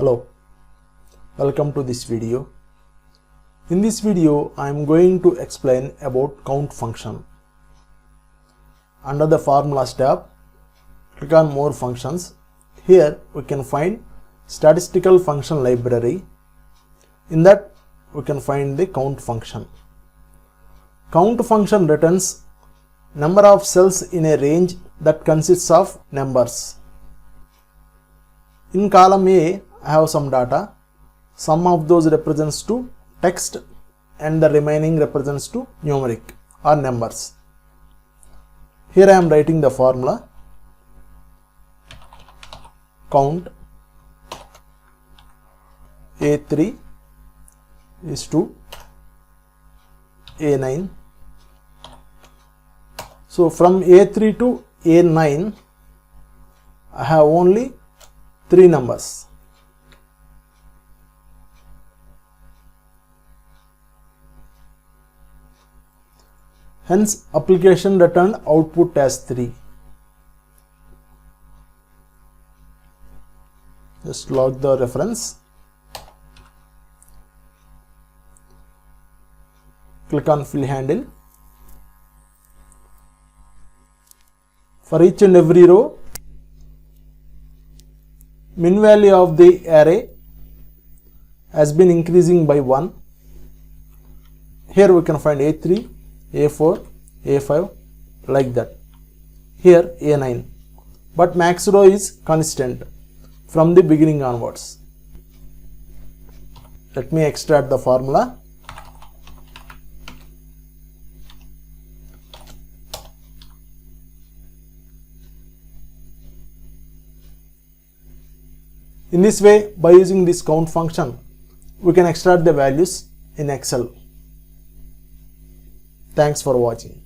Hello, welcome to this video. In this video, I am going to explain about count function. Under the formulas tab, click on more functions. Here we can find statistical function library. In that we can find the count function. Count function returns number of cells in a range that consists of numbers. In column A, I have some data. Some of those represents to text and the remaining represents to numeric or numbers. Here I am writing the formula. Count A3 is to A9. So from A3 to A9, I have only 3 numbers. Hence, application returned output as 3. Just log the reference. Click on fill handle. For each and every row, min value of the array has been increasing by 1. Here we can find A3, A4, A5 like that. Here A9. But max row is constant from the beginning onwards. Let me extract the formula. In this way, by using this count function, we can extract the values in Excel. Thanks for watching.